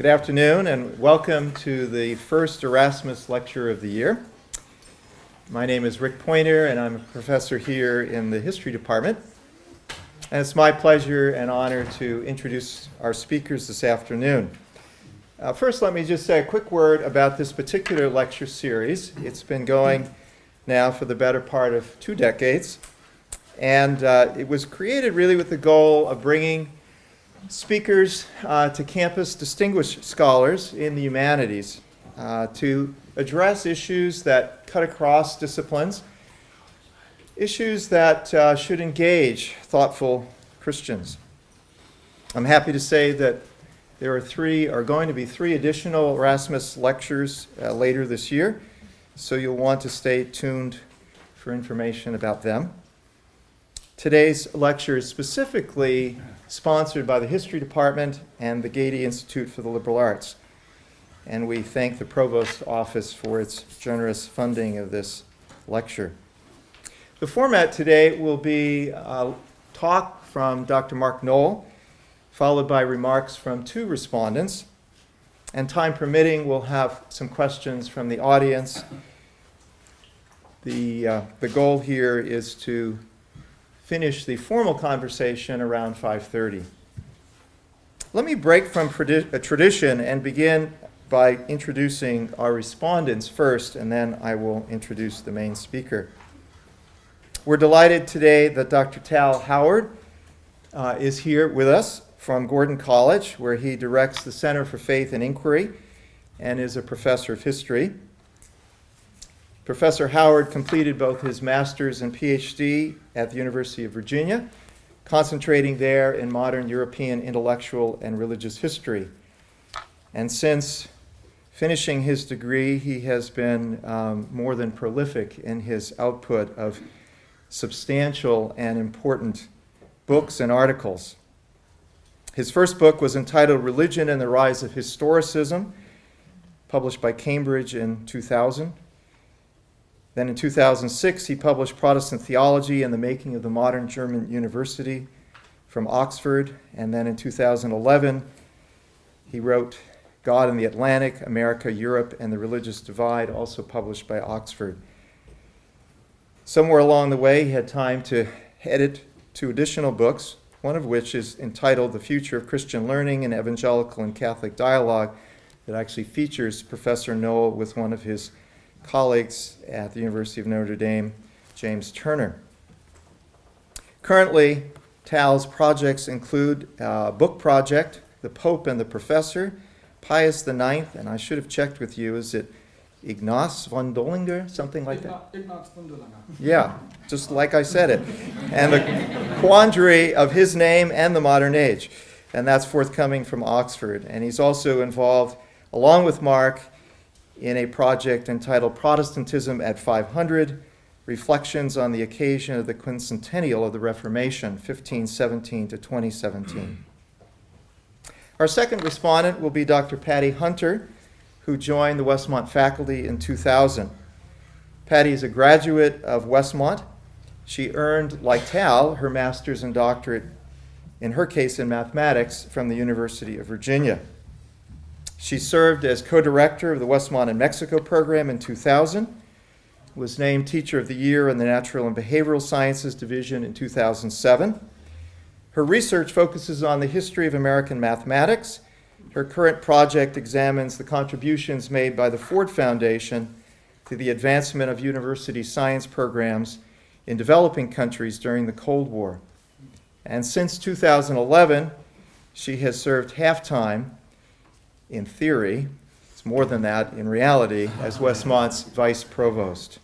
Good afternoon and welcome to the first Erasmus lecture of the year. My name is Rick Pointer and I'm a professor here in the history department. And it's my pleasure and honor to introduce our speakers this afternoon. First, let me just say a quick word about this particular lecture series. It's been going now for the better part of 2 decades. And it was created really with the goal of bringing speakers to campus, distinguished scholars in the humanities, to address issues that cut across disciplines, issues that should engage thoughtful Christians. I'm happy to say that there are going to be 3 additional Erasmus lectures later this year, so you'll want to stay tuned for information about them. Today's lecture is specifically sponsored by the History Department and the Gady Institute for the Liberal Arts. And we thank the Provost's Office for its generous funding of this lecture. The format today will be a talk from Dr. Mark Noll, followed by remarks from 2 respondents. And time permitting, we'll have some questions from the audience. The goal here is to finish the formal conversation around 5:30. Let me break from a tradition and begin by introducing our respondents first, and then I will introduce the main speaker. We're delighted today that Dr. Tal Howard is here with us from Gordon College, where he directs the Center for Faith and Inquiry and is a professor of history. Professor Howard completed both his master's and PhD at the University of Virginia, concentrating there in modern European intellectual and religious history. And since finishing his degree, he has been more than prolific in his output of substantial and important books and articles. His first book was entitled Religion and the Rise of Historicism, published by Cambridge in 2000. Then in 2006, he published Protestant Theology and the Making of the Modern German University from Oxford. And then in 2011, he wrote God in the Atlantic, America, Europe, and the Religious Divide, also published by Oxford. Somewhere along the way, he had time to edit 2 additional books, one of which is entitled The Future of Christian Learning in Evangelical and Catholic Dialogue, that actually features Professor Noll with one of his colleagues at the University of Notre Dame, James Turner. Currently, Tal's projects include a book project, The Pope and the Professor, Pius IX, and I should have checked with you, is it Ignaz von Dollinger, something like that? Ignaz von Dollinger. Yeah, just like I said it. And the quandary of his name and the modern age. And that's forthcoming from Oxford. And he's also involved, along with Mark, in a project entitled Protestantism at 500, Reflections on the Occasion of the Quincentennial of the Reformation, 1517 to 2017. Our second respondent will be Dr. Patty Hunter, who joined the Westmont faculty in 2000. Patty is a graduate of Westmont. She earned, like Tal, her master's and doctorate, in her case in mathematics, from the University of Virginia. She served as co-director of the Westmont in Mexico program in 2000, was named Teacher of the Year in the Natural and Behavioral Sciences Division in 2007. Her research focuses on the history of American mathematics. Her current project examines the contributions made by the Ford Foundation to the advancement of university science programs in developing countries during the Cold War. And since 2011, she has served half-time in theory, it's more than that in reality, as Westmont's vice provost.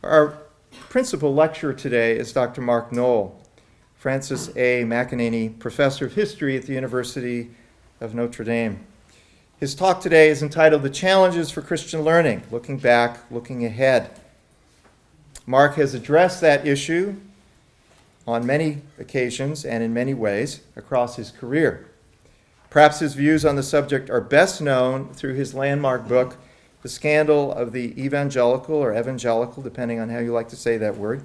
Our principal lecturer today is Dr. Mark Noll, Francis A. McEnany Professor of History at the University of Notre Dame. His talk today is entitled The Challenges for Christian Learning, Looking Back, Looking Ahead. Mark has addressed that issue on many occasions and in many ways across his career. Perhaps his views on the subject are best known through his landmark book, The Scandal of the Evangelical, depending on how you like to say that word,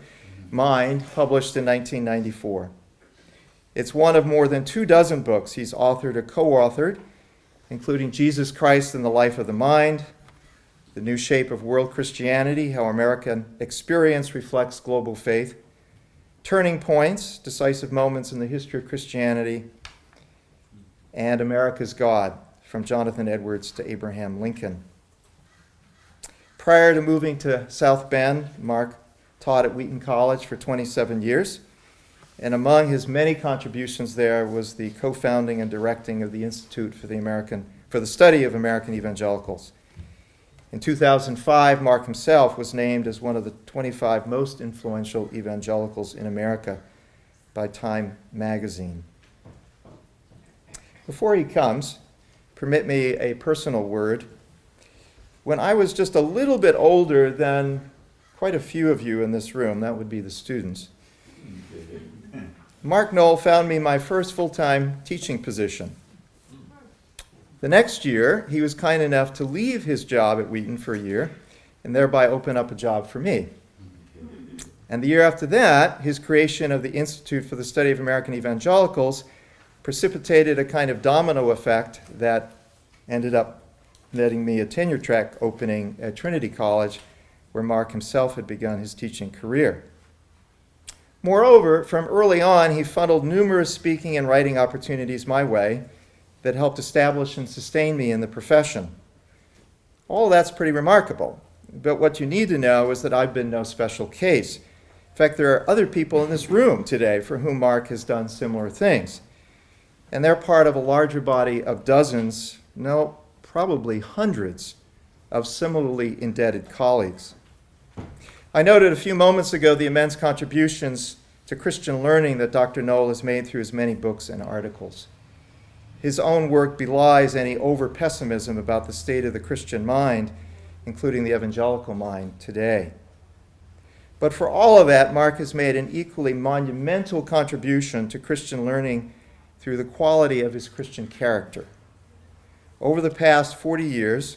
Mind, published in 1994. It's one of more than 24 books he's authored or co-authored, including Jesus Christ and the Life of the Mind, The New Shape of World Christianity, How American Experience Reflects Global Faith, Turning Points, Decisive Moments in the History of Christianity, and America's God, from Jonathan Edwards to Abraham Lincoln. Prior to moving to South Bend, Mark taught at Wheaton College for 27 years, and among his many contributions there was the co-founding and directing of the Institute for the Study of American Evangelicals. In 2005, Mark himself was named as one of the 25 most influential evangelicals in America by Time magazine. Before he comes, permit me a personal word. When I was just a little bit older than quite a few of you in this room, that would be the students, Mark Noll found me my first full-time teaching position. The next year, he was kind enough to leave his job at Wheaton for a year and thereby open up a job for me. And the year after that, his creation of the Institute for the Study of American Evangelicals precipitated a kind of domino effect that ended up netting me a tenure track opening at Trinity College, where Mark himself had begun his teaching career. Moreover, from early on, he funneled numerous speaking and writing opportunities my way that helped establish and sustain me in the profession. All that's pretty remarkable, but what you need to know is that I've been no special case. In fact, there are other people in this room today for whom Mark has done similar things, and they're part of a larger body of dozens, no, probably hundreds, of similarly indebted colleagues. I noted a few moments ago the immense contributions to Christian learning that Dr. Noll has made through his many books and articles. His own work belies any over-pessimism about the state of the Christian mind, including the evangelical mind today. But for all of that, Mark has made an equally monumental contribution to Christian learning through the quality of his Christian character. Over the past 40 years,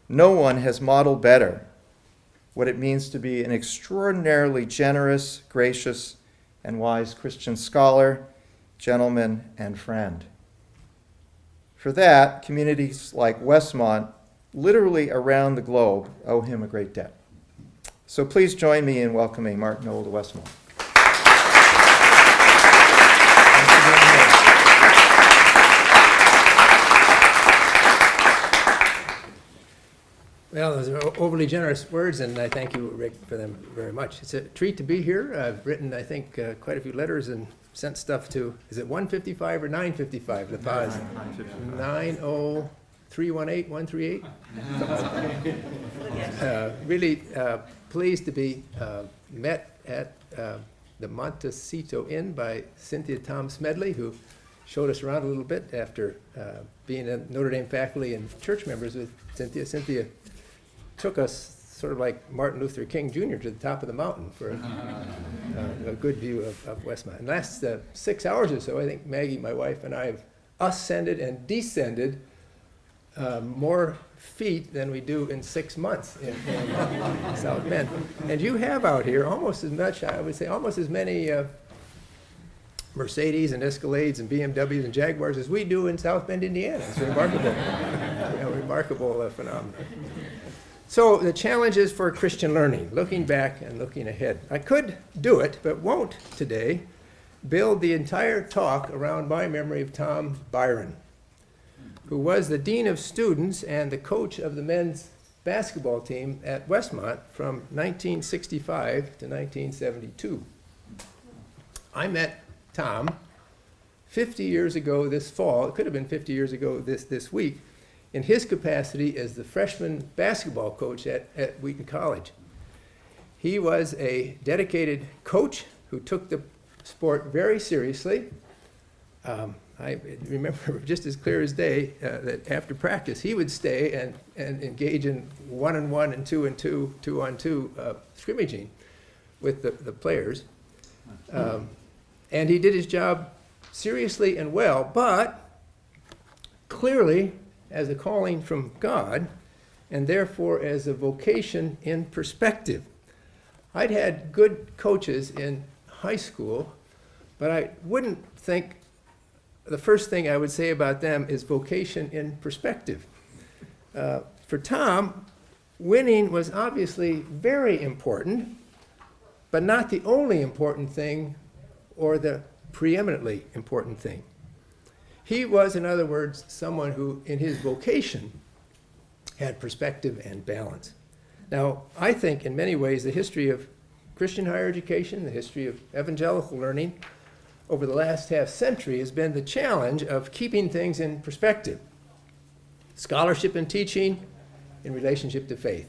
no one has modeled better what it means to be an extraordinarily generous, gracious, and wise Christian scholar, gentleman, and friend. For that, communities like Westmont, literally around the globe, owe him a great debt. So please join me in welcoming Mark Noll to Westmont. Well, those are overly generous words, and I thank you, Rick, for them very much. It's a treat to be here. I've written, I think, quite a few letters and sent stuff to, is it 155 or 955? The pause. 90318 138? Really pleased to be met at the Montecito Inn by Cynthia Tom Smedley, who showed us around a little bit after being a Notre Dame faculty and church members with Cynthia. Cynthia took us sort of like Martin Luther King Jr. to the top of the mountain for a good view of Westmont. And last 6 hours or so, I think Maggie, my wife, and I have ascended and descended more feet than we do in 6 months in South Bend. And you have out here almost as much, I would say, almost as many Mercedes and Escalades and BMWs and Jaguars as we do in South Bend, Indiana. It's remarkable, remarkable phenomenon. So the challenges for Christian learning, looking back and looking ahead. I could do it, but won't today, build the entire talk around my memory of Tom Byron, who was the dean of students and the coach of the men's basketball team at Westmont from 1965 to 1972. I met Tom 50 years ago this fall. It could have been 50 years ago this week, in his capacity as the freshman basketball coach at Wheaton College. He was a dedicated coach who took the sport very seriously. I remember just as clear as day that after practice he would stay and engage in 1-on-1 and 2-on-2, 2-on-2 scrimmaging with the players. And he did his job seriously and well, but clearly as a calling from God, and therefore as a vocation in perspective. I'd had good coaches in high school, But I wouldn't think the first thing I would say about them is vocation in perspective. For Tom, winning was obviously very important, but not the only important thing or the preeminently important thing. He was, in other words, someone who, in his vocation, had perspective and balance. Now, I think in many ways the history of Christian higher education, the history of evangelical learning over the last half century has been the challenge of keeping things in perspective. Scholarship and teaching in relationship to faith.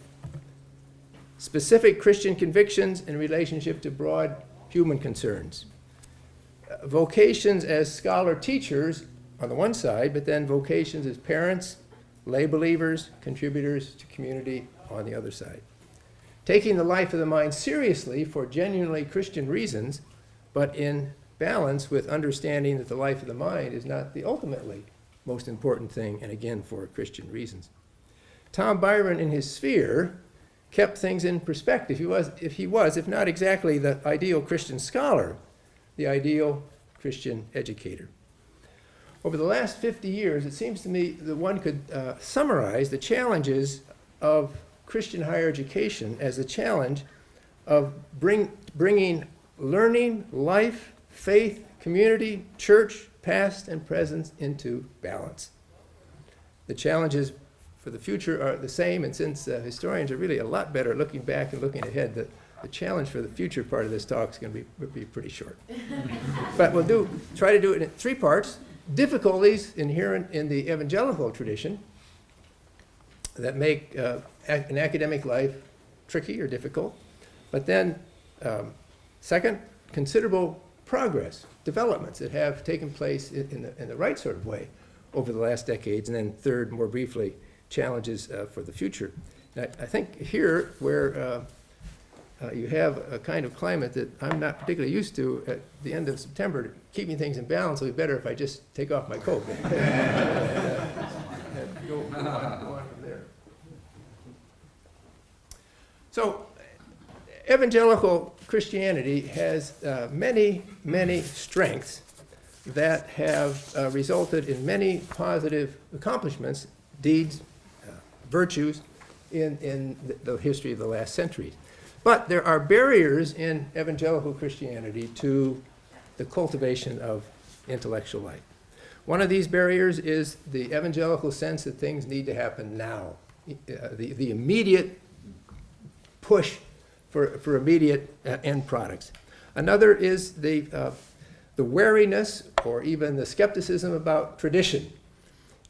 Specific Christian convictions in relationship to broad human concerns. Vocations as scholar teachers on the one side, but then vocations as parents, lay believers, contributors to community on the other side. Taking the life of the mind seriously for genuinely Christian reasons, but in balance with understanding that the life of the mind is not the ultimately most important thing, and again, for Christian reasons. Tom Byron, in his sphere, kept things in perspective. If not exactly the ideal Christian scholar, the ideal Christian educator. Over the last 50 years, it seems to me that one could summarize the challenges of Christian higher education as the challenge of bringing learning, life, faith, community, church, past and present into balance. The challenges for the future are the same, and since historians are really a lot better at looking back and looking ahead, the challenge for the future part of this talk is going to be pretty short. But we'll try to do it in 3 parts. Difficulties inherent in the evangelical tradition that make an academic life tricky or difficult. But then, second, considerable progress, developments that have taken place in the right sort of way over the last decades. And then third, more briefly, challenges for the future. And I think here, where you have a kind of climate that I'm not particularly used to at the end of September, keeping things in balance will be better if I just take off my coat and go on from there. So, evangelical Christianity has many, many strengths that have resulted in many positive accomplishments, deeds, virtues in the history of the last centuries. But there are barriers in evangelical Christianity to the cultivation of intellectual life. One of these barriers is the evangelical sense that things need to happen now, the immediate push for immediate end products. Another is the wariness or even the skepticism about tradition.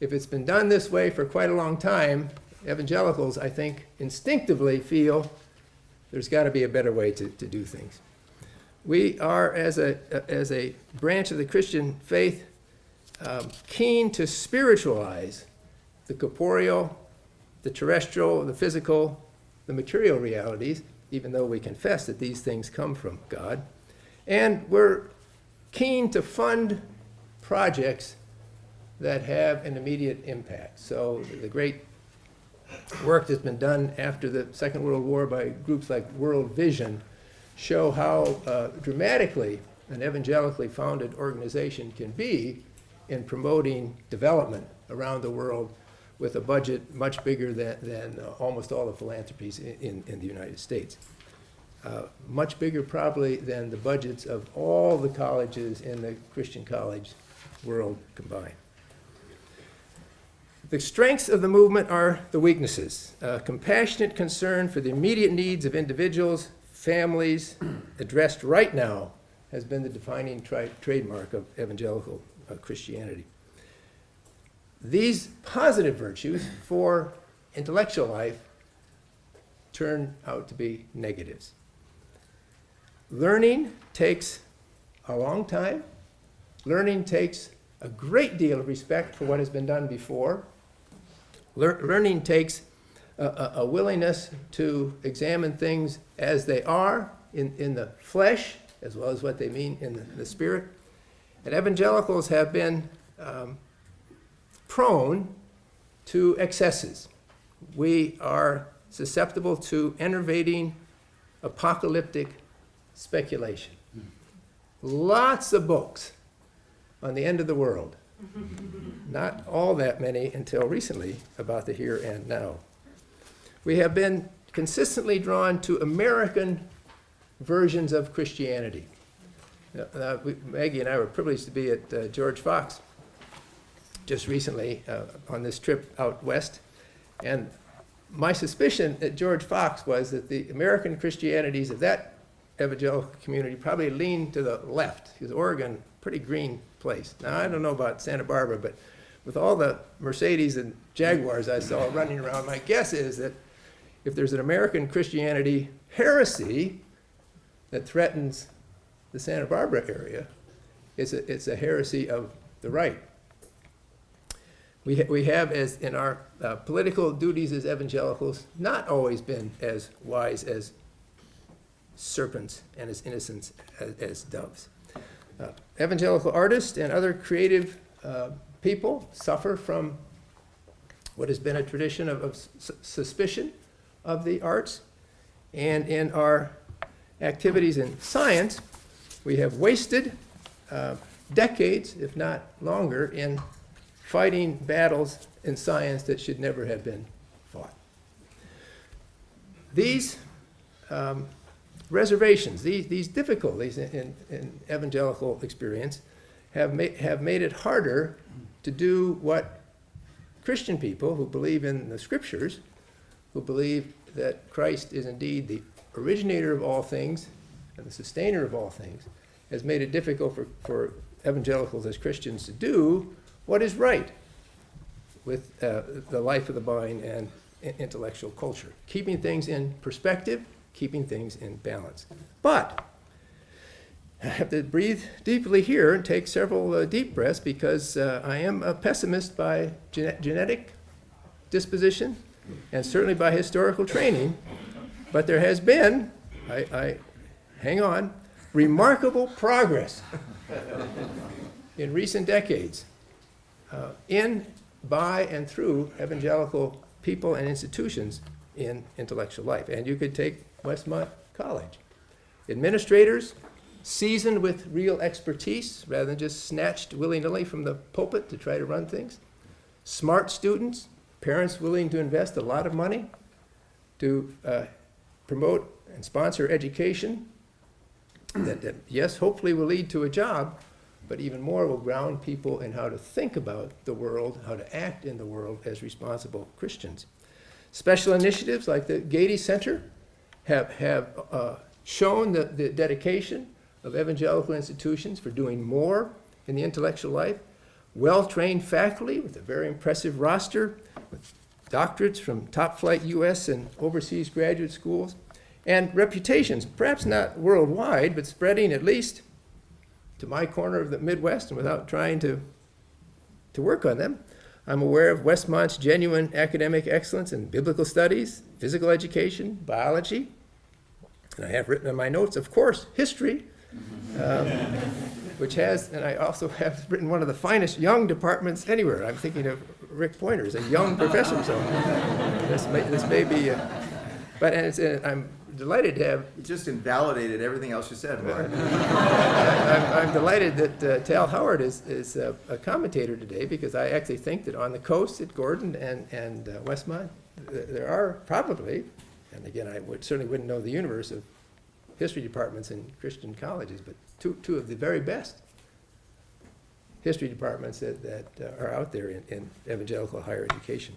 If it's been done this way for quite a long time, evangelicals, I think, instinctively feel there's got to be a better way to do things. We are, as a branch of the Christian faith, keen to spiritualize the corporeal, the terrestrial, the physical, the material realities, even though we confess that these things come from God. And we're keen to fund projects that have an immediate impact. So the great work that's been done after the Second World War by groups like World Vision show how dramatically an evangelically founded organization can be in promoting development around the world with a budget much bigger than almost all the philanthropies in the United States. Much bigger probably than the budgets of all the colleges in the Christian college world combined. The strengths of the movement are the weaknesses. Compassionate concern for the immediate needs of individuals, families, addressed right now, has been the defining trademark of evangelical Christianity. These positive virtues for intellectual life turn out to be negatives. Learning takes a long time. Learning takes a great deal of respect for what has been done before. Learning takes a willingness to examine things as they are in the flesh, as well as what they mean in the spirit. And evangelicals have been prone to excesses. We are susceptible to enervating apocalyptic speculation. lots of books on the end of the world. Not all that many until recently about the here and now. We have been consistently drawn to American versions of Christianity. Maggie and I were privileged to be at George Fox just recently on this trip out west. And my suspicion at George Fox was that the American Christianities of that evangelical community probably leaned to the left, because Oregon, pretty green place. Now, I don't know about Santa Barbara, but with all the Mercedes and Jaguars I saw running around, my guess is that if there's an American Christianity heresy that threatens the Santa Barbara area, it's a heresy of the right. We have, as in our political duties as evangelicals, not always been as wise as serpents and as innocent as doves. Evangelical artists and other creative people suffer from what has been a tradition of suspicion of the arts. And in our activities in science, we have wasted decades, if not longer, in fighting battles in science that should never have been fought. These reservations, these difficulties in evangelical experience have made it harder to do what Christian people who believe in the scriptures, who believe that Christ is indeed the originator of all things and the sustainer of all things, has made it difficult for evangelicals as Christians to do what is right with the life of the mind and intellectual culture, keeping things in perspective, keeping things in balance. But I have to breathe deeply here and take several deep breaths, because I am a pessimist by genetic disposition and certainly by historical training. But there has been, hang on, remarkable progress in recent decades in, by, and through evangelical people and institutions in intellectual life. And you could take Westmont College. Administrators seasoned with real expertise rather than just snatched willy-nilly from the pulpit to try to run things. Smart students, parents willing to invest a lot of money to promote and sponsor education that, yes, hopefully will lead to a job, but even more will ground people in how to think about the world, how to act in the world as responsible Christians. Special initiatives like the Gady Center have shown the dedication of evangelical institutions for doing more in the intellectual life. Well-trained faculty with a very impressive roster, with doctorates from top-flight U.S. and overseas graduate schools, and reputations, perhaps not worldwide, but spreading at least to my corner of the Midwest, and without trying to work on them. I'm aware of Westmont's genuine academic excellence in biblical studies, physical education, biology, and I have written in my notes, of course, history, which has, and I also have written one of the finest young departments anywhere. I'm thinking of Rick Pointer as a young professor, so this may be, I'm delighted to have. You just invalidated everything else you said, Mark. I'm delighted that Tal Howard is a commentator today, because I actually think that on the coast at Gordon and Westmont, there are probably, and again, I certainly wouldn't know the universe of history departments in Christian colleges, but two of the very best history departments that are out there in evangelical higher education.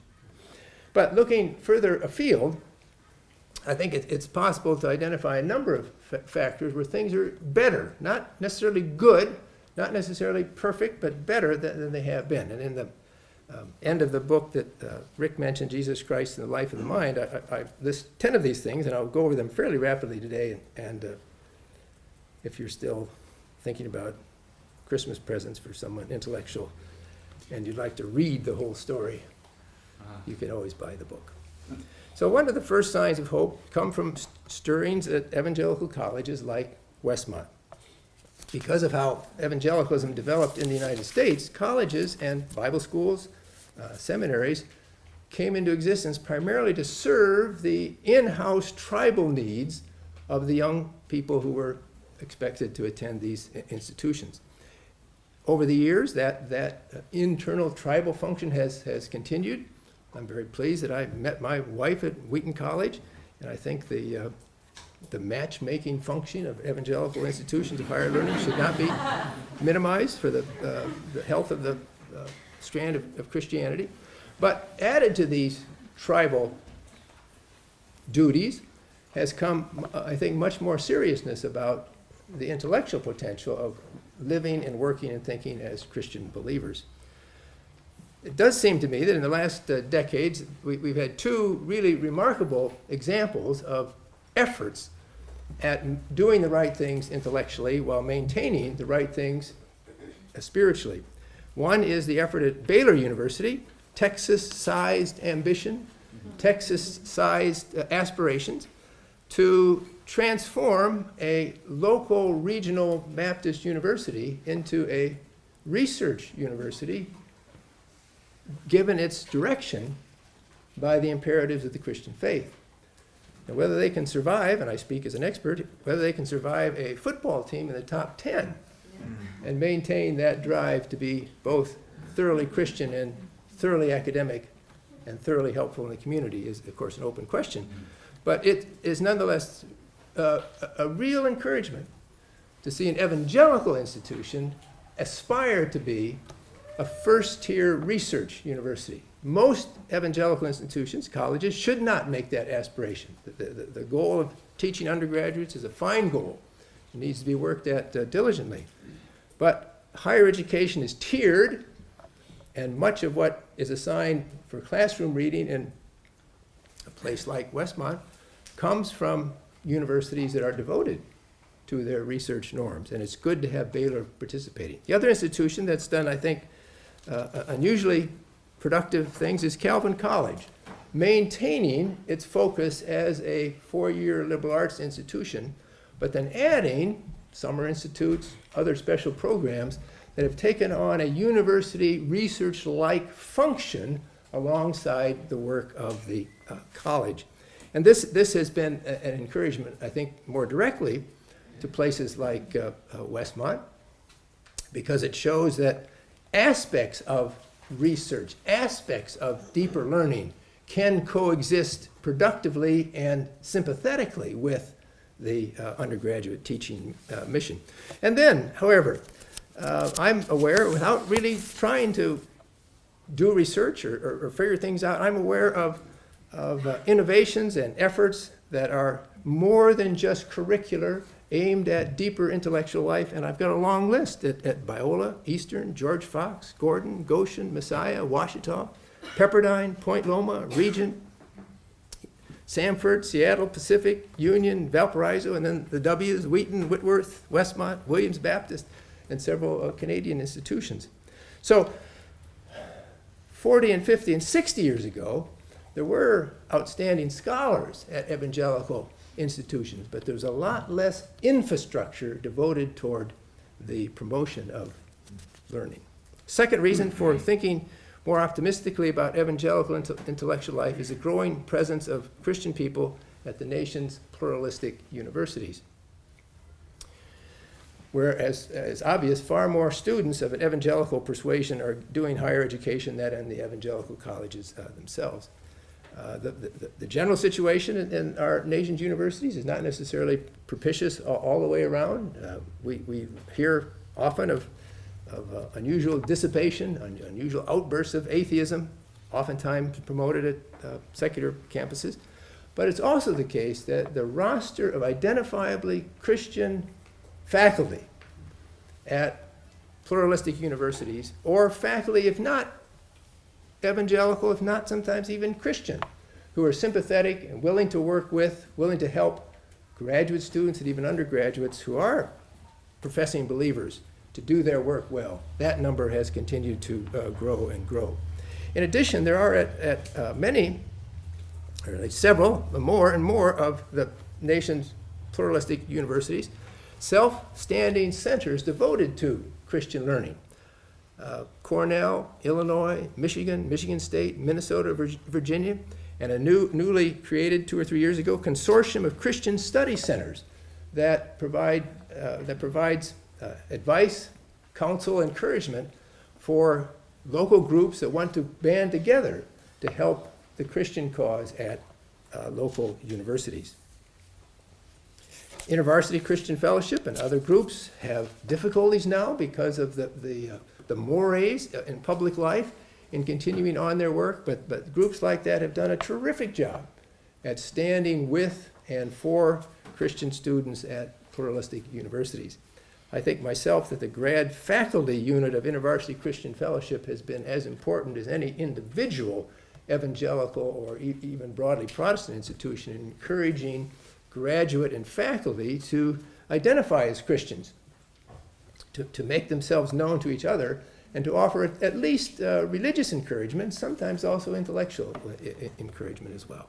But looking further afield, I think it's possible to identify a number of factors where things are better, not necessarily good, not necessarily perfect, but better than they have been. And in the end of the book that Rick mentioned, Jesus Christ and the Life of the Mind, I list 10 of these things, and I'll go over them fairly rapidly today. And if you're still thinking about Christmas presents for someone intellectual and you'd like to read the whole story, you can always buy the book. So one of the first signs of hope come from stirrings at evangelical colleges like Westmont. Because of how evangelicalism developed in the United States, colleges and Bible schools, seminaries, came into existence primarily to serve the in-house tribal needs of the young people who were expected to attend these institutions. Over the years, that internal tribal function has continued. I'm very pleased that I met my wife at Wheaton College, and I think the matchmaking function of evangelical institutions of higher learning should not be minimized for the health of the strand of Christianity. But added to these tribal duties has come, I think, much more seriousness about the intellectual potential of living and working and thinking as Christian believers. It does seem to me that in the last decades, we've had two really remarkable examples of efforts at doing the right things intellectually while maintaining the right things spiritually. One is the effort at Baylor University, Texas-sized ambition, Texas-sized aspirations, to transform a local regional Baptist university into a research university given its direction by the imperatives of the Christian faith. Now, whether they can survive, and I speak as an expert, whether they can survive a football team in the top 10 and maintain that drive to be both thoroughly Christian and thoroughly academic and thoroughly helpful in the community is, of course, an open question. But it is nonetheless a real encouragement to see an evangelical institution aspire to be a first-tier research university. Most evangelical institutions, colleges, should not make that aspiration. The goal of teaching undergraduates is a fine goal. It needs to be worked at diligently. But higher education is tiered, and much of what is assigned for classroom reading in a place like Westmont comes from universities that are devoted to their research norms, and it's good to have Baylor participating. The other institution that's done, I think, unusually productive things is Calvin College, maintaining its focus as a four-year liberal arts institution, but then adding summer institutes, other special programs that have taken on a university research-like function alongside the work of the college. And this has been an encouragement, I think, more directly to places like Westmont, because it shows that aspects of research, aspects of deeper learning can coexist productively and sympathetically with the undergraduate teaching mission. And then, however, I'm aware, without really trying to do research or figure things out, I'm aware of innovations and efforts that are more than just curricular, aimed at deeper intellectual life, and I've got a long list at Biola, Eastern, George Fox, Gordon, Goshen, Messiah, Ouachita, Pepperdine, Point Loma, Regent, Samford, Seattle, Pacific, Union, Valparaiso, and then the W's, Wheaton, Whitworth, Westmont, Williams Baptist, and several Canadian institutions. So 40 and 50 and 60 years ago, there were outstanding scholars at evangelical institutions, but there's a lot less infrastructure devoted toward the promotion of learning. Second reason for thinking more optimistically about evangelical intellectual life is the growing presence of Christian people at the nation's pluralistic universities, where, as obvious, far more students of an evangelical persuasion are doing higher education than in the evangelical colleges themselves. The general situation in our nation's universities is not necessarily propitious all the way around. We hear often of unusual dissipation, unusual outbursts of atheism, oftentimes promoted at secular campuses. But it's also the case that the roster of identifiably Christian faculty at pluralistic universities, or faculty, if not evangelical, if not sometimes even Christian, who are sympathetic and willing to work with, willing to help graduate students and even undergraduates who are professing believers to do their work well. That number has continued to grow and grow. In addition, there are at many, or at least several, more and more of the nation's pluralistic universities, self-standing centers devoted to Christian learning. Cornell, Illinois, Michigan, Michigan State, Minnesota, Virginia, and a newly created 2 or 3 years ago consortium of Christian study centers that provides advice, counsel, encouragement for local groups that want to band together to help the Christian cause at local universities. InterVarsity Christian Fellowship and other groups have difficulties now because of the mores in public life in continuing on their work, but groups like that have done a terrific job at standing with and for Christian students at pluralistic universities. I think myself that the grad faculty unit of InterVarsity Christian Fellowship has been as important as any individual evangelical or even broadly Protestant institution in encouraging graduate and faculty to identify as Christians, to make themselves known to each other, and to offer at least religious encouragement, sometimes also intellectual encouragement as well.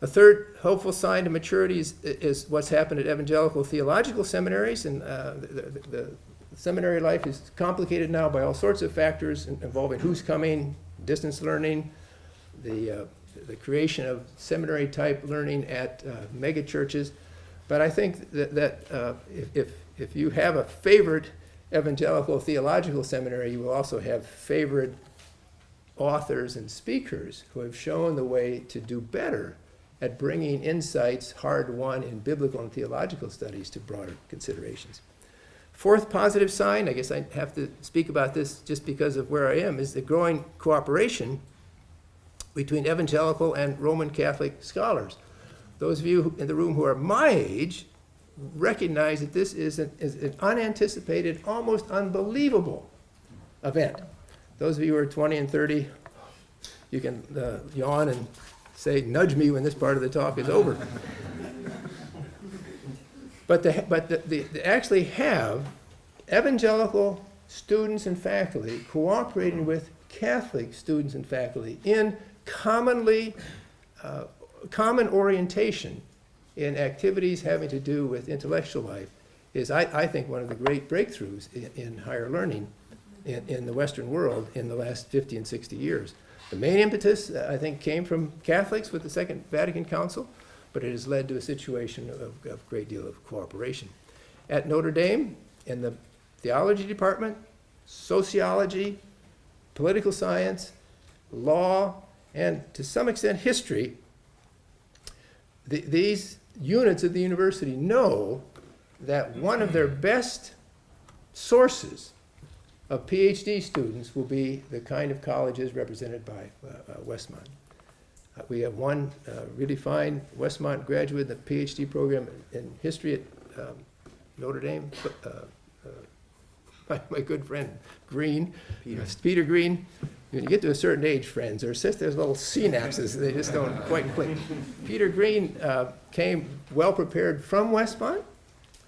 A third hopeful sign to maturity is what's happened at evangelical theological seminaries, and the seminary life is complicated now by all sorts of factors involving who's coming, distance learning, the creation of seminary-type learning at mega churches. But I think that if you have a favorite evangelical theological seminary, you will also have favorite authors and speakers who have shown the way to do better at bringing insights hard-won in biblical and theological studies to broader considerations. Fourth positive sign, I guess I have to speak about this just because of where I am, is the growing cooperation between evangelical and Roman Catholic scholars. Those of you in the room who are my age recognize that this is an unanticipated, almost unbelievable event. Those of you who are 20 and 30, you can yawn and say, nudge me when this part of the talk is over. But they actually have evangelical students and faculty cooperating with Catholic students and faculty in common orientation in activities having to do with intellectual life is, I think, one of the great breakthroughs in higher learning in the Western world in the last 50 and 60 years. The main impetus, I think, came from Catholics with the Second Vatican Council, but it has led to a situation of great deal of cooperation. At Notre Dame, in the theology department, sociology, political science, law, and to some extent history, these units of the university know that one of their best sources of PhD students will be the kind of colleges represented by Westmont. We have one really fine Westmont graduate in the PhD program in history at Notre Dame. My good friend Green, Peter Green. When you get to a certain age, friends, there's little synapses, they just don't quite click. Peter Green came well prepared from Westmont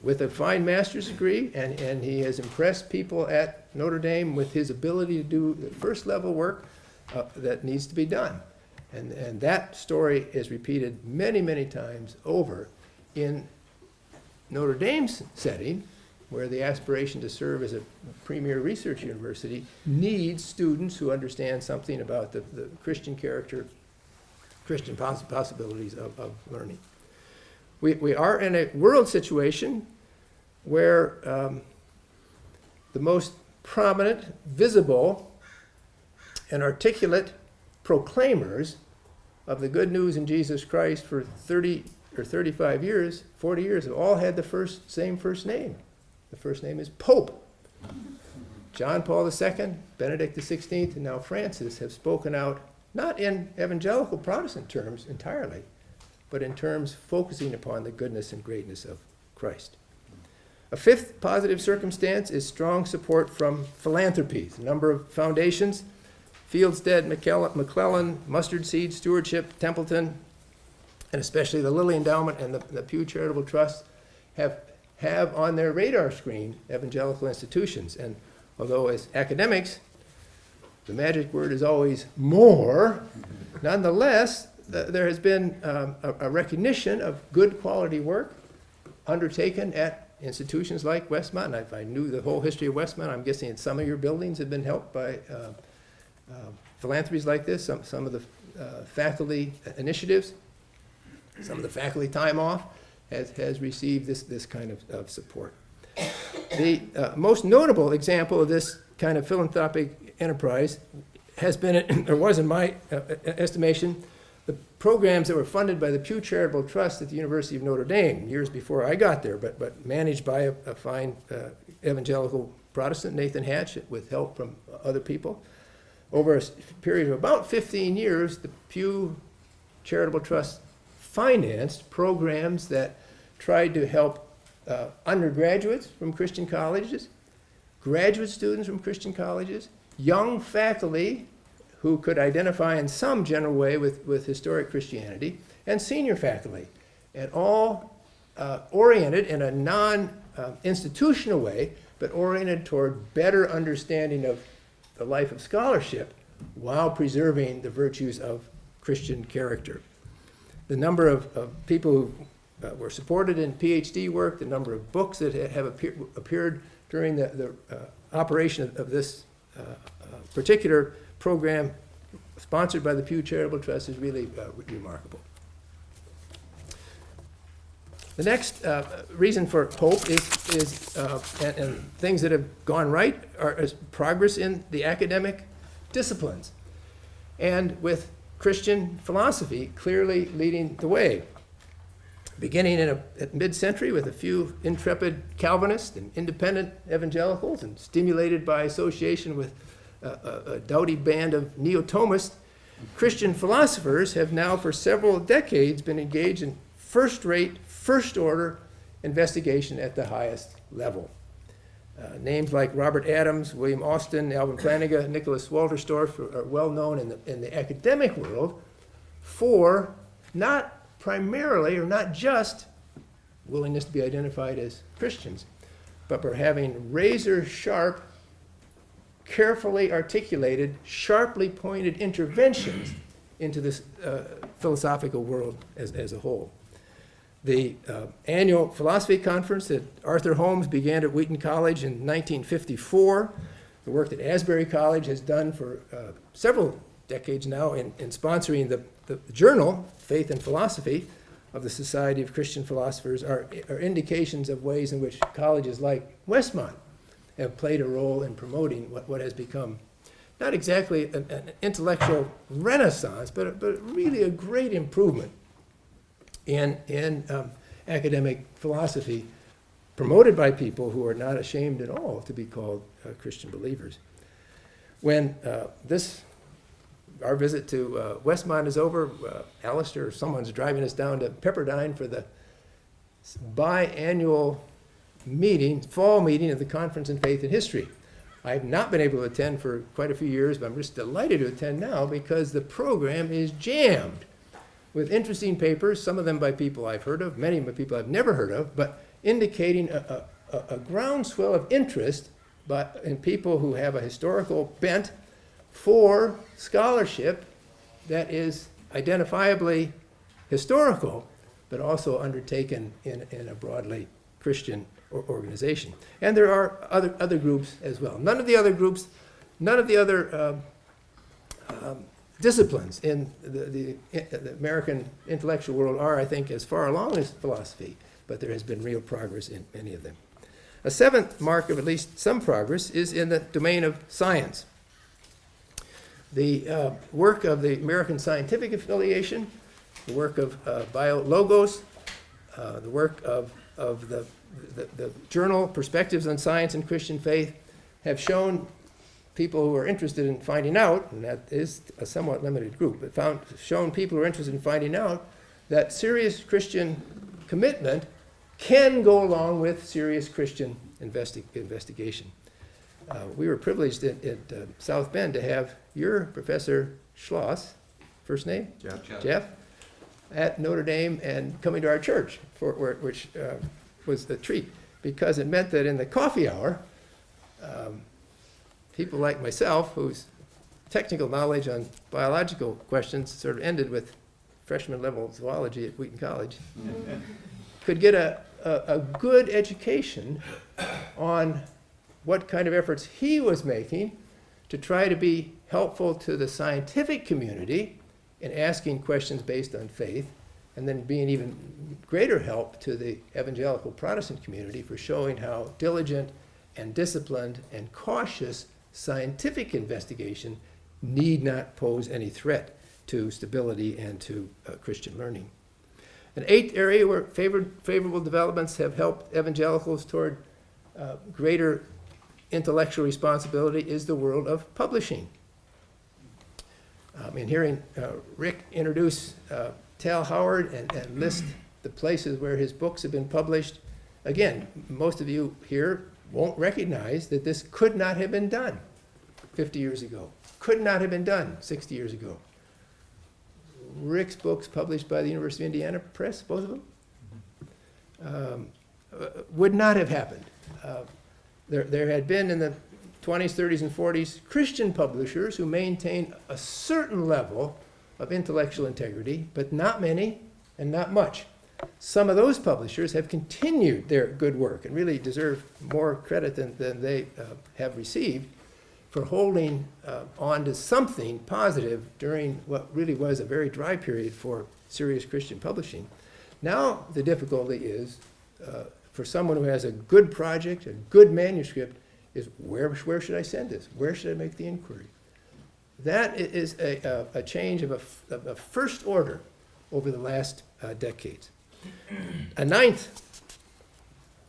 with a fine master's degree, and he has impressed people at Notre Dame with his ability to do the first level work that needs to be done. And that story is repeated many, many times over in Notre Dame's setting, where the aspiration to serve as a premier research university needs students who understand something about the Christian character, Christian possibilities of learning. We are in a world situation where the most prominent, visible, and articulate proclaimers of the good news in Jesus Christ for 30 or 35 years, 40 years, have all had the same first name. The first name is Pope. John Paul II, Benedict XVI, and now Francis have spoken out, not in evangelical Protestant terms entirely, but in terms focusing upon the goodness and greatness of Christ. A fifth positive circumstance is strong support from philanthropies. A number of foundations, Fieldstead, McClellan, Mustard Seed, Stewardship, Templeton, and especially the Lilly Endowment and the Pew Charitable Trust have on their radar screen evangelical institutions. And although as academics, the magic word is always more, nonetheless, there has been a recognition of good quality work undertaken at institutions like Westmont. And if I knew the whole history of Westmont, I'm guessing that some of your buildings have been helped by philanthropies like this, some of the faculty initiatives, some of the faculty time off, has received this kind of support. The most notable example of this kind of philanthropic enterprise has been, or was in my estimation, the programs that were funded by the Pew Charitable Trust at the University of Notre Dame years before I got there, but managed by a fine evangelical Protestant, Nathan Hatch, with help from other people. Over a period of about 15 years, the Pew Charitable Trust financed programs that tried to help undergraduates from Christian colleges, graduate students from Christian colleges, young faculty who could identify in some general way with historic Christianity, and senior faculty, and all oriented in a non-institutional way, but oriented toward better understanding of the life of scholarship while preserving the virtues of Christian character. The number of people who were supported in PhD work, the number of books that have appeared during the operation of this particular program sponsored by the Pew Charitable Trust is really remarkable. The next reason for hope is and things that have gone right is progress in the academic disciplines, and with Christian philosophy clearly leading the way. Beginning at mid-century with a few intrepid Calvinists and independent evangelicals, and stimulated by association with a doughty band of neo-Thomists, Christian philosophers have now for several decades been engaged in first-rate, first-order investigation at the highest level. Names like Robert Adams, William Austin, Alvin Plantinga, Nicholas Walterstorff are well known in the academic world for not primarily or not just willingness to be identified as Christians, but for having razor-sharp, carefully articulated, sharply pointed interventions into this philosophical world as a whole. The annual philosophy conference that Arthur Holmes began at Wheaton College in 1954, the work that Asbury College has done for several decades now in sponsoring the journal, Faith and Philosophy, of the Society of Christian Philosophers, are indications of ways in which colleges like Westmont have played a role in promoting what has become not exactly an intellectual renaissance, but really a great improvement in academic philosophy, promoted by people who are not ashamed at all to be called Christian believers. When our visit to Westmont is over, Alistair or someone's driving us down to Pepperdine for the biannual meeting, fall meeting of the Conference in Faith and History. I have not been able to attend for quite a few years, but I'm just delighted to attend now because the program is jammed with interesting papers, some of them by people I've heard of, many by people I've never heard of, but indicating a groundswell of interest in people who have a historical bent for scholarship that is identifiably historical, but also undertaken in a broadly Christian organization. And there are other groups as well. None of the other disciplines in the American intellectual world are, I think, as far along as philosophy, but there has been real progress in many of them. A seventh mark of at least some progress is in the domain of science. The work of the American Scientific Affiliation, the work of BioLogos, the work of the journal Perspectives on Science and Christian Faith have shown people who are interested in finding out, and that is a somewhat limited group, but shown people who are interested in finding out that serious Christian commitment can go along with serious Christian investigation. We were privileged at South Bend to have your Professor Schloss, first name? Jeff, at Notre Dame and coming to our church, which was a treat, because it meant that in the coffee hour, people like myself, whose technical knowledge on biological questions sort of ended with freshman level zoology at Wheaton College, could get a good education on what kind of efforts he was making to try to be helpful to the scientific community in asking questions based on faith, and then being even greater help to the evangelical Protestant community for showing how diligent and disciplined and cautious scientific investigation need not pose any threat to stability and to Christian learning. An eighth area where favorable developments have helped evangelicals toward greater intellectual responsibility is the world of publishing. In hearing Rick introduce Tal Howard and list the places where his books have been published, again, most of you here won't recognize that this could not have been done 50 years ago, could not have been done 60 years ago. Rick's books published by the University of Indiana Press, both of them, would not have happened. There had been in the 20s, 30s, and 40s Christian publishers who maintained a certain level of intellectual integrity, but not many and not much. Some of those publishers have continued their good work and really deserve more credit than they have received for holding on to something positive during what really was a very dry period for serious Christian publishing. Now the difficulty is for someone who has a good project, a good manuscript, is where should I send this? Where should I make the inquiry? That is a change of a first order over the last decades. A ninth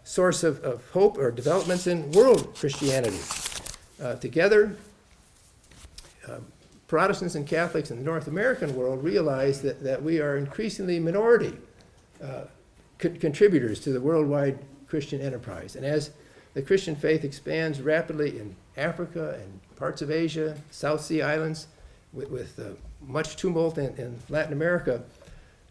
source of hope or developments in world Christianity. Together, Protestants and Catholics in the North American world realize that we are increasingly minority contributors to the worldwide Christian enterprise. And as the Christian faith expands rapidly in Africa and parts of Asia, South Sea Islands, with much tumult in Latin America,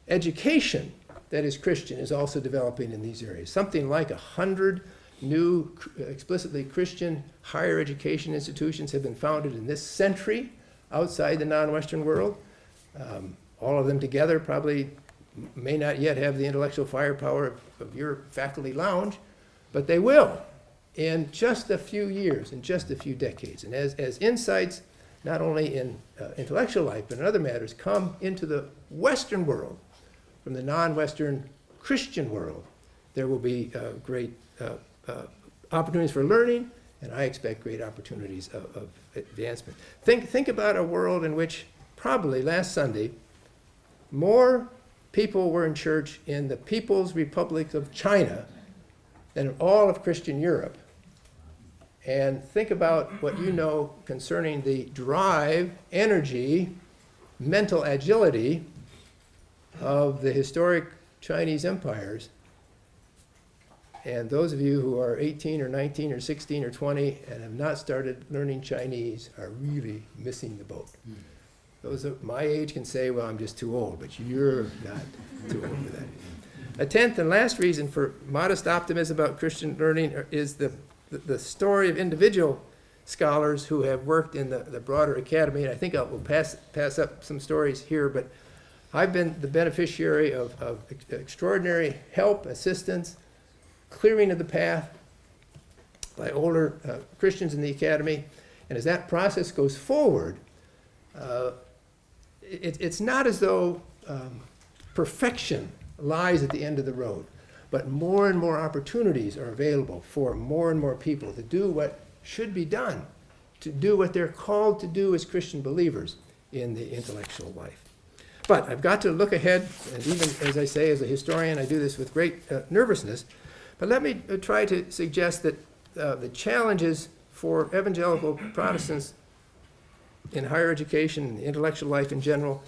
education that is Christian is also developing in these areas. Something like 100 new explicitly Christian higher education institutions have been founded in this century outside the non-Western world. All of them together probably may not yet have the intellectual firepower of your faculty lounge, but they will in just a few years, in just a few decades. And as insights, not only in intellectual life, but in other matters, come into the Western world from the non-Western Christian world, there will be great opportunities for learning, and I expect great opportunities of advancement. Think about a world in which probably last Sunday, more people were in church in the People's Republic of China than in all of Christian Europe. And think about what you know concerning the drive, energy, mental agility of the historic Chinese empires. And those of you who are 18 or 19 or 16 or 20 and have not started learning Chinese are really missing the boat. Those of my age can say, well, I'm just too old, but you're not too old for that. A tenth and last reason for modest optimism about Christian learning is the story of individual scholars who have worked in the broader academy. And I think we'll pass up some stories here, but I've been the beneficiary of extraordinary help, assistance, clearing of the path by older Christians in the academy. And as that process goes forward, it's not as though perfection lies at the end of the road, but more and more opportunities are available for more and more people to do what should be done, to do what they're called to do as Christian believers in the intellectual life. But I've got to look ahead, and even as I say, as a historian, I do this with great nervousness. But let me try to suggest that the challenges for evangelical Protestants in higher education and the intellectual life in general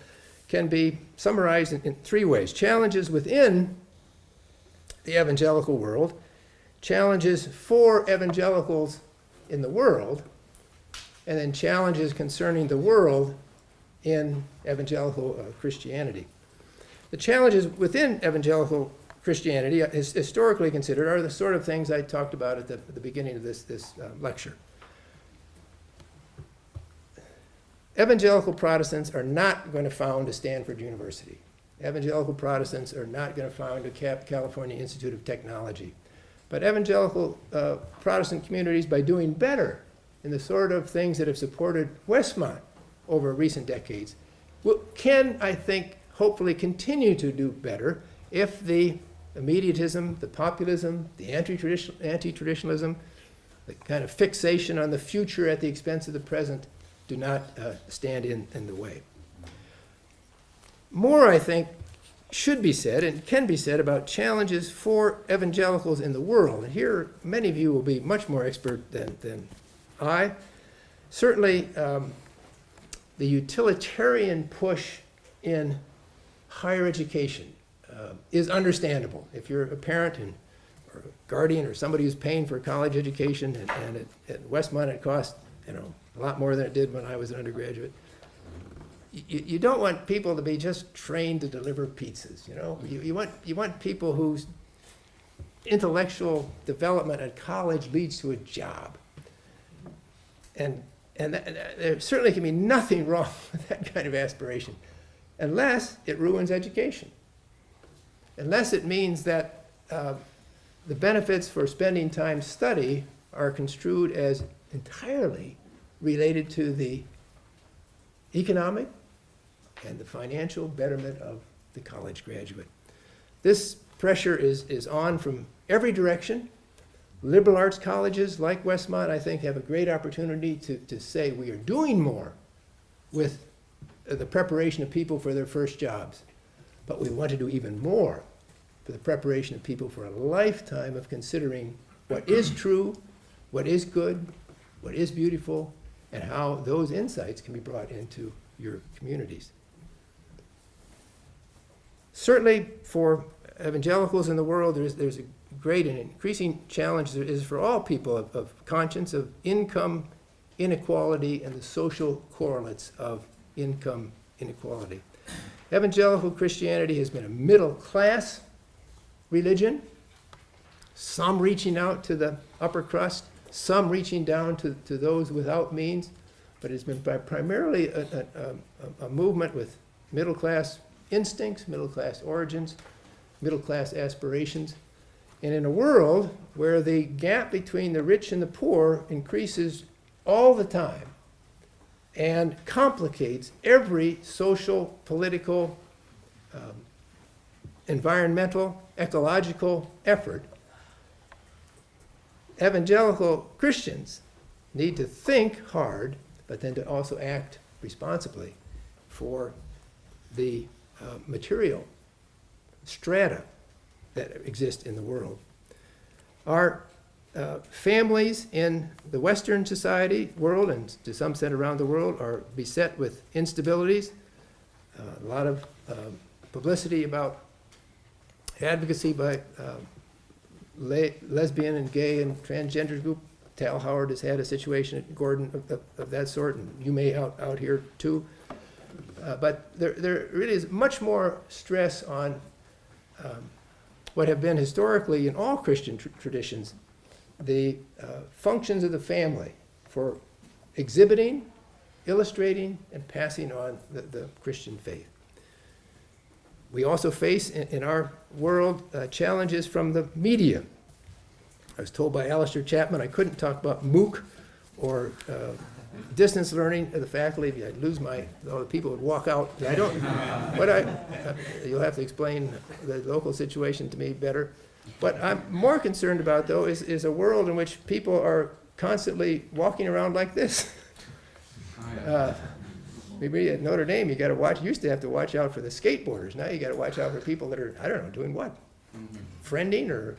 can be summarized in three ways. Challenges within the evangelical world, challenges for evangelicals in the world, and then challenges concerning the world in evangelical Christianity. The challenges within evangelical Christianity, historically considered, are the sort of things I talked about at the beginning of this lecture. Evangelical Protestants are not going to found a Stanford University. Evangelical Protestants are not going to found a California Institute of Technology. But evangelical Protestant communities, by doing better in the sort of things that have supported Westmont over recent decades, can, I think, hopefully continue to do better if the immediatism, the populism, the anti-traditionalism, the kind of fixation on the future at the expense of the present do not stand in the way. More, I think, should be said and can be said about challenges for evangelicals in the world. And here, many of you will be much more expert than I. Certainly, the utilitarian push in higher education is understandable. If you're a parent or a guardian or somebody who's paying for a college education, and at Westmont it costs a lot more than it did when I was an undergraduate. You don't want people to be just trained to deliver pizzas. You want people whose intellectual development at college leads to a job. And there certainly can be nothing wrong with that kind of aspiration, unless it ruins education. Unless it means that the benefits for spending time study are construed as entirely related to the economic and the financial betterment of the college graduate. This pressure is on from every direction. Liberal arts colleges like Westmont, I think, have a great opportunity to say we are doing more with the preparation of people for their first jobs. But we want to do even more for the preparation of people for a lifetime of considering what is true, what is good, what is beautiful, and how those insights can be brought into your communities. Certainly for evangelicals in the world, there's a great and increasing challenge there is for all people of conscience of income inequality and the social correlates of income inequality. Evangelical Christianity has been a middle class religion, some reaching out to the upper crust, some reaching down to those without means, but it's been primarily a movement with middle class instincts, middle class origins, middle class aspirations. And in a world where the gap between the rich and the poor increases all the time and complicates every social, political, environmental, ecological effort, evangelical Christians need to think hard, but then to also act responsibly for the material strata that exist in the world. Our families in the Western society world, and to some extent around the world, are beset with instabilities. A lot of publicity about advocacy by lesbian and gay and transgender group. Tal Howard has had a situation at Gordon of that sort, and you may out here too. But there really is much more stress on what have been historically in all Christian traditions, the functions of the family for exhibiting, illustrating, and passing on the Christian faith. We also face in our world challenges from the media. I was told by Alistair Chapman I couldn't talk about MOOC or distance learning of the faculty. I'd lose the people would walk out. I don't, you'll have to explain the local situation to me better. What I'm more concerned about, though, is a world in which people are constantly walking around like this. Maybe at Notre Dame, you used to have to watch out for the skateboarders. Now you got to watch out for people that are, I don't know, doing what? Friending or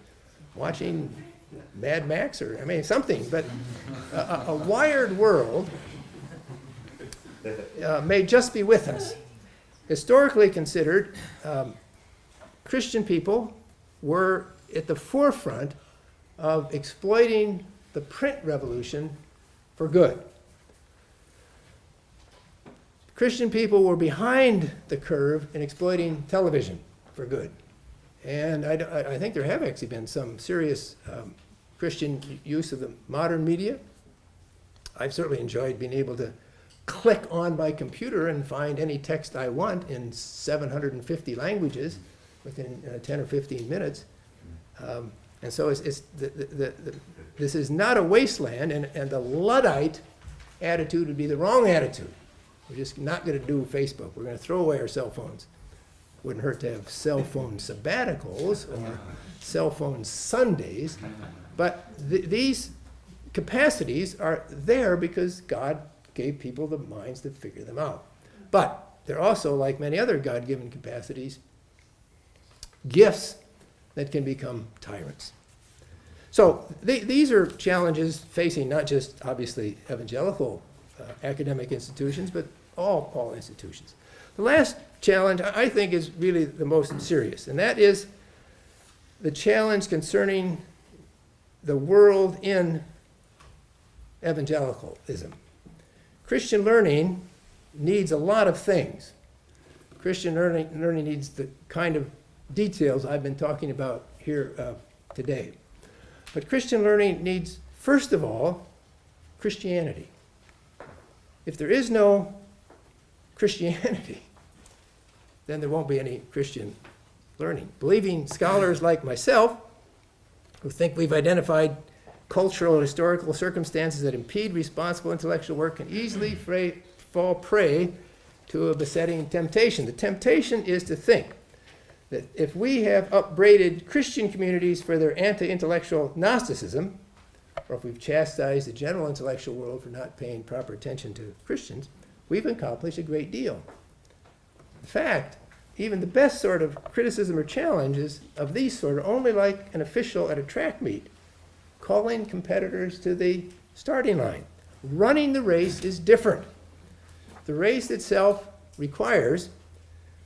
watching Mad Max or, something. But a wired world may just be with us. Historically considered, Christian people were at the forefront of exploiting the print revolution for good. Christian people were behind the curve in exploiting television for good. And I think there have actually been some serious Christian use of the modern media. I've certainly enjoyed being able to click on my computer and find any text I want in 750 languages within 10 or 15 minutes. And so this is not a wasteland, and the Luddite attitude would be the wrong attitude. We're just not going to do Facebook. We're going to throw away our cell phones. Wouldn't hurt to have cell phone sabbaticals or cell phone Sundays. But these capacities are there because God gave people the minds to figure them out. But they're also, like many other God-given capacities, gifts that can become tyrants. So these are challenges facing not just, obviously, evangelical academic institutions, but all institutions. The last challenge, I think, is really the most serious, and that is the challenge concerning the world in evangelicalism. Christian learning needs a lot of things. Christian learning needs the kind of details I've been talking about here today. But Christian learning needs, first of all, Christianity. If there is no Christianity, then there won't be any Christian learning. Believing scholars like myself, who think we've identified cultural and historical circumstances that impede responsible intellectual work, can easily fall prey to a besetting temptation. The temptation is to think that if we have upbraided Christian communities for their anti-intellectual Gnosticism, or if we've chastised the general intellectual world for not paying proper attention to Christians, we've accomplished a great deal. In fact, even the best sort of criticism or challenges of these sort are only like an official at a track meet, calling competitors to the starting line. Running the race is different. The race itself requires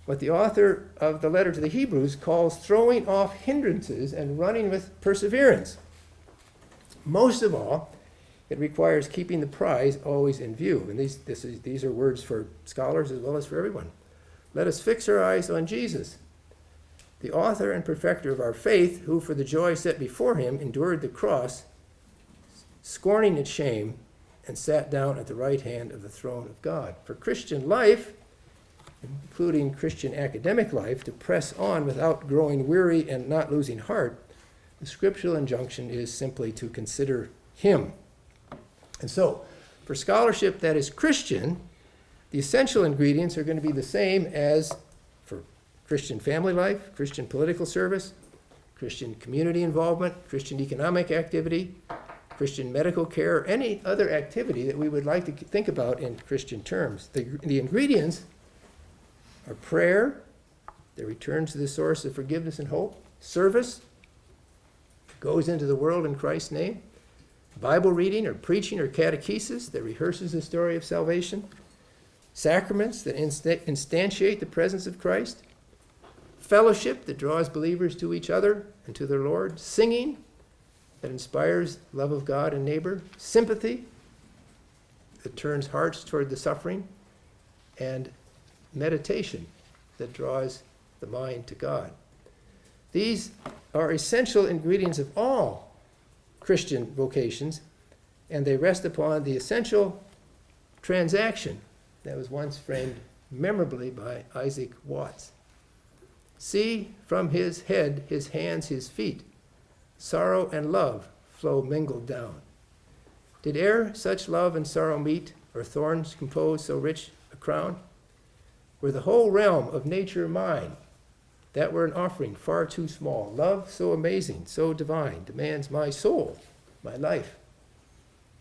what the author of the letter to the Hebrews calls throwing off hindrances and running with perseverance. Most of all, it requires keeping the prize always in view. And these are words for scholars as well as for everyone. Let us fix our eyes on Jesus, the author and perfecter of our faith, who for the joy set before him endured the cross, scorning its shame, and sat down at the right hand of the throne of God. For Christian life, including Christian academic life, to press on without growing weary and not losing heart, the scriptural injunction is simply to consider him. And so, for scholarship that is Christian, the essential ingredients are going to be the same as for Christian family life, Christian political service, Christian community involvement, Christian economic activity, Christian medical care, or any other activity that we would like to think about in Christian terms. The ingredients are prayer, that returns to the source of forgiveness and hope, service, goes into the world in Christ's name, Bible reading or preaching or catechesis that rehearses the story of salvation, sacraments that instantiate the presence of Christ, fellowship that draws believers to each other and to their Lord, singing that inspires love of God and neighbor, sympathy that turns hearts toward the suffering, and meditation that draws the mind to God. These are essential ingredients of all Christian vocations, and they rest upon the essential transaction that was once framed memorably by Isaac Watts. See from his head, his hands, his feet, sorrow and love flow mingled down. Did e'er such love and sorrow meet, or thorns compose so rich a crown? Were the whole realm of nature mine, that were an offering far too small. Love so amazing, so divine, demands my soul, my life,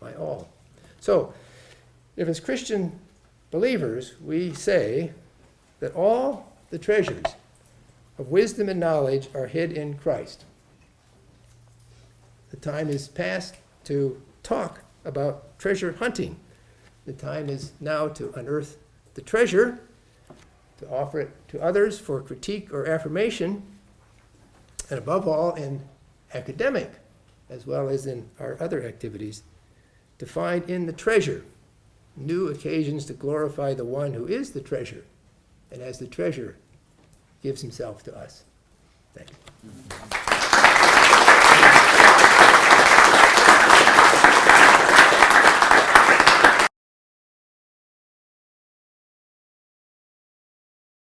my all. So, if as Christian believers we say that all the treasures of wisdom and knowledge are hid in Christ, the time is past to talk about treasure hunting. The time is now to unearth the treasure, to offer it to others for critique or affirmation, and above all in academic, as well as in our other activities, to find in the treasure new occasions to glorify the one who is the treasure, and as the treasure gives himself to us. Thank you.